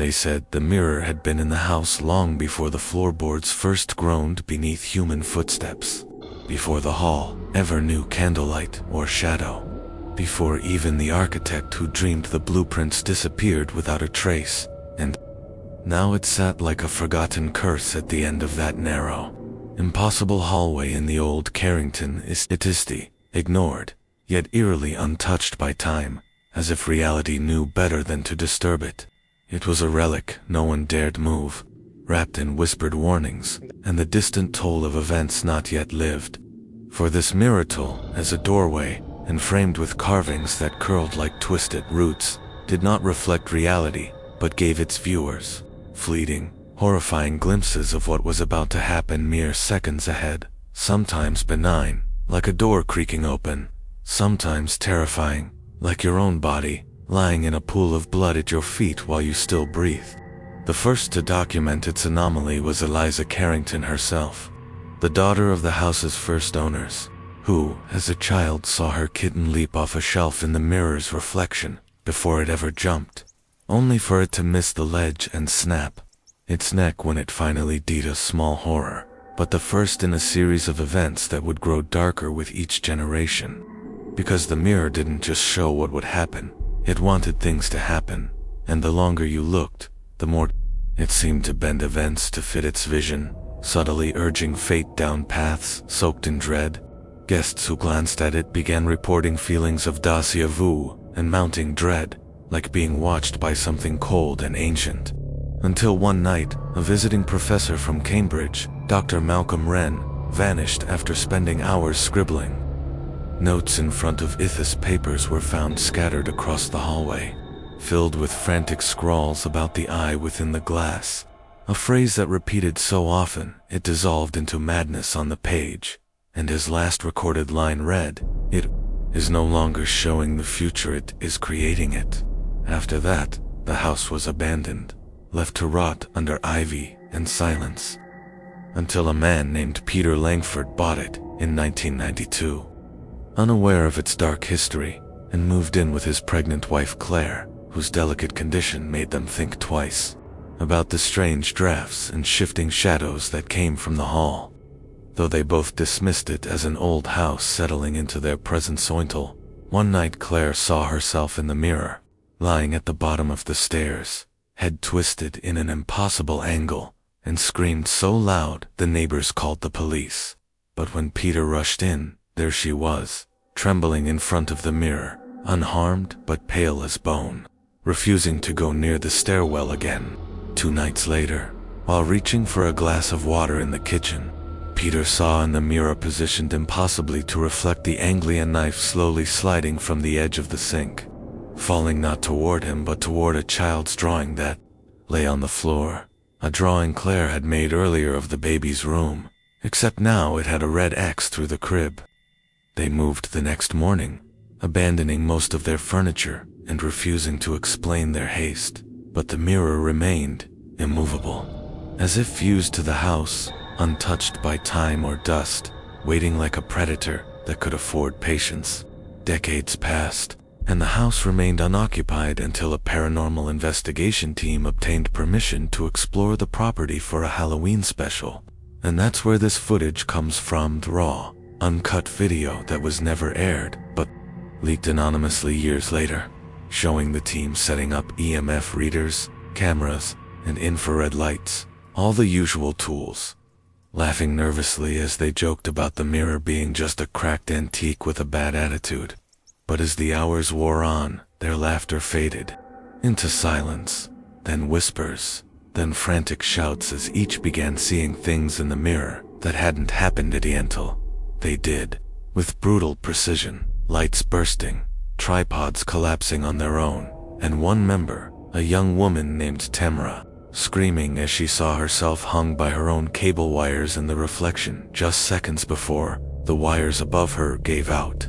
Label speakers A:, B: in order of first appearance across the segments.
A: They said the mirror had been in the house long before the floorboards first groaned beneath human footsteps, before the hall ever knew candlelight or shadow, before even the architect who dreamed the blueprints disappeared without a trace, and now it sat like a forgotten curse at the end of that narrow, impossible hallway in the old Carrington estate, ignored, yet eerily untouched by time, as if reality knew better than to disturb it. It was a relic no one dared move, wrapped in whispered warnings and the distant toll of events not yet lived. For this miracle, as a doorway, and framed with carvings that curled like twisted roots, did not reflect reality, but gave its viewers fleeting, horrifying glimpses of what was about to happen mere seconds ahead, sometimes benign, like a door creaking open, sometimes terrifying, like your own body, lying in a pool of blood at your feet while you still breathe. The first to document its anomaly was Eliza Carrington herself, the daughter of the house's first owners, who, as a child, saw her kitten leap off a shelf in the mirror's reflection before it ever jumped, only for it to miss the ledge and snap its neck when it finally did a small horror, but the first in a series of events that would grow darker with each generation. Because the mirror didn't just show what would happen, it wanted things to happen, and the longer you looked, the more it seemed to bend events to fit its vision, subtly urging fate down paths soaked in dread. Guests who glanced at it began reporting feelings of déjà vu and mounting dread, like being watched by something cold and ancient. Until one night, a visiting professor from Cambridge, Dr. Malcolm Wren, vanished after spending hours scribbling. Notes in front of Ithis papers were found scattered across the hallway, filled with frantic scrawls about the eye within the glass, a phrase that repeated so often it dissolved into madness on the page, and his last recorded line read, "It is no longer showing the future, it is creating it." After that, the house was abandoned, left to rot under ivy and silence, until a man named Peter Langford bought it in 1992. Unaware of its dark history, and moved in with his pregnant wife Claire, whose delicate condition made them think twice about the strange drafts and shifting shadows that came from the hall. Though they both dismissed it as an old house settling into their present sointel, one night Claire saw herself in the mirror, lying at the bottom of the stairs, head twisted in an impossible angle, and screamed so loud the neighbors called the police. But when Peter rushed in, there she was, trembling in front of the mirror, unharmed but pale as bone, refusing to go near the stairwell again. 2 nights later, while reaching for a glass of water in the kitchen, Peter saw in the mirror positioned impossibly to reflect the Anglian knife slowly sliding from the edge of the sink, falling not toward him but toward a child's drawing that lay on the floor, a drawing Claire had made earlier of the baby's room, except now it had a red X through the crib. They moved the next morning, abandoning most of their furniture and refusing to explain their haste, but the mirror remained immovable, as if fused to the house, untouched by time or dust, waiting like a predator that could afford patience. Decades passed, and the house remained unoccupied until a paranormal investigation team obtained permission to explore the property for a Halloween special. And that's where this footage comes from, the raw, uncut video that was never aired, but leaked anonymously years later, showing the team setting up EMF readers, cameras, and infrared lights, all the usual tools, laughing nervously as they joked about the mirror being just a cracked antique with a bad attitude. But as the hours wore on, their laughter faded into silence, then whispers, then frantic shouts as each began seeing things in the mirror that hadn't happened at Yentl. They did, with brutal precision, lights bursting, tripods collapsing on their own, and one member, a young woman named Tamara, screaming as she saw herself hung by her own cable wires in the reflection just seconds before the wires above her gave out.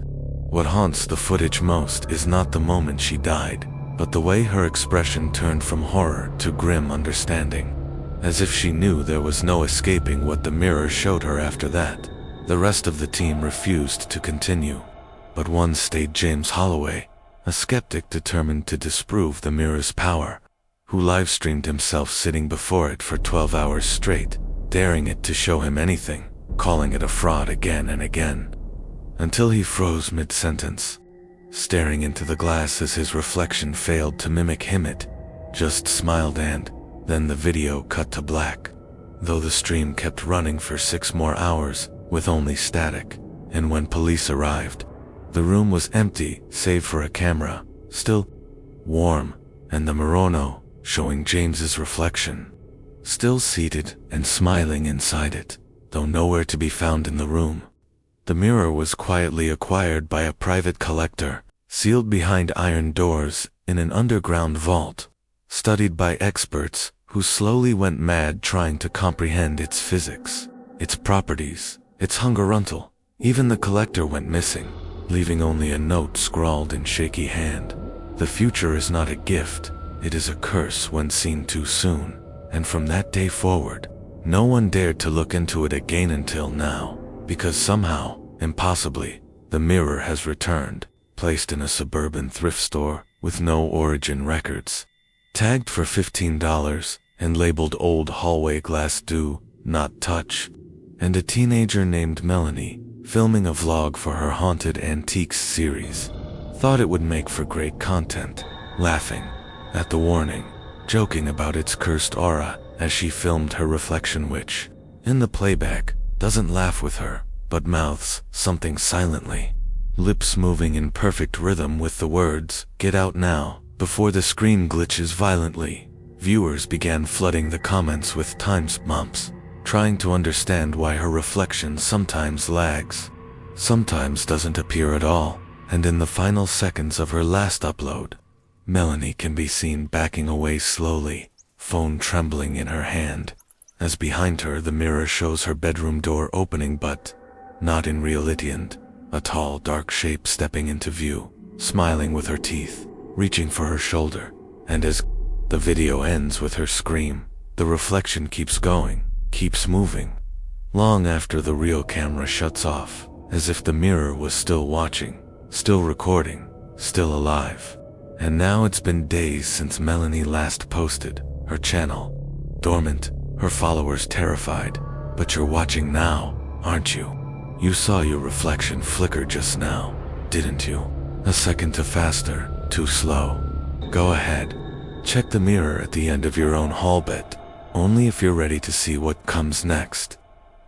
A: What haunts the footage most is not the moment she died, but the way her expression turned from horror to grim understanding, as if she knew there was no escaping what the mirror showed her after that. The rest of the team refused to continue, but one stayed: James Holloway, a skeptic determined to disprove the mirror's power. who livestreamed himself sitting before it for 12 hours straight, daring it to show him anything, calling it a fraud again and again, until he froze mid-sentence, staring into the glass as his reflection failed to mimic him. It just smiled, and then the video cut to black, though the stream kept running for 6 more hours with only static, and when police arrived, the room was empty save for a camera, still warm, and the Morono showing James's reflection, still seated and smiling inside it, though nowhere to be found in the room. The mirror was quietly acquired by a private collector, sealed behind iron doors in an underground vault, studied by experts who slowly went mad trying to comprehend its physics, its properties, its hungeruntal. Even the collector went missing, leaving only a note scrawled in shaky hand. The future is not a gift, it is a curse when seen too soon. And from that day forward, no one dared to look into it again until now, because somehow, impossibly, the mirror has returned, placed in a suburban thrift store with no origin records, tagged for $15 and labeled old hallway glass do not touch. And a teenager named Melanie, filming a vlog for her Haunted Antiques series, thought it would make for great content, laughing at the warning, joking about its cursed aura as she filmed her reflection, which, in the playback, doesn't laugh with her, but mouths something silently, lips moving in perfect rhythm with the words, "Get out now," before the screen glitches violently. Viewers began flooding the comments with timestamps, trying to understand why her reflection sometimes lags, sometimes doesn't appear at all, and in the final seconds of her last upload, Melanie can be seen backing away slowly, phone trembling in her hand, as behind her the mirror shows her bedroom door opening, but not in reality, and a tall dark shape stepping into view, smiling with her teeth, reaching for her shoulder. And as the video ends with her scream, the reflection keeps going, keeps moving, long after the real camera shuts off, as if the mirror was still watching, still recording, still alive. And now it's been days since Melanie last posted, her channel dormant, her followers terrified. But you're watching now, aren't you? You saw your reflection flicker just now, didn't you? A second too faster, too slow. Go ahead, check the mirror at the end of your own haul, bet only if you're ready to see what comes next.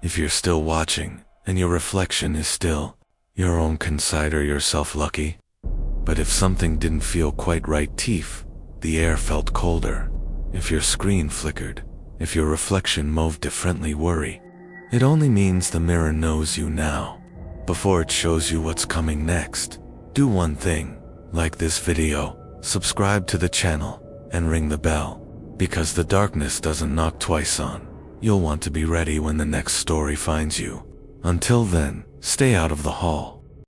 A: If you're still watching, and your reflection is still your own, consider yourself lucky. But if something didn't feel quite right, Teef, the air felt colder, if your screen flickered, if your reflection moved differently, worry. It only means the mirror knows you now, before it shows you what's coming next. Do one thing, like this video, subscribe to the channel, and ring the bell, because the darkness doesn't knock twice on. You'll want to be ready when the next story finds you. Until then, stay out of the hall.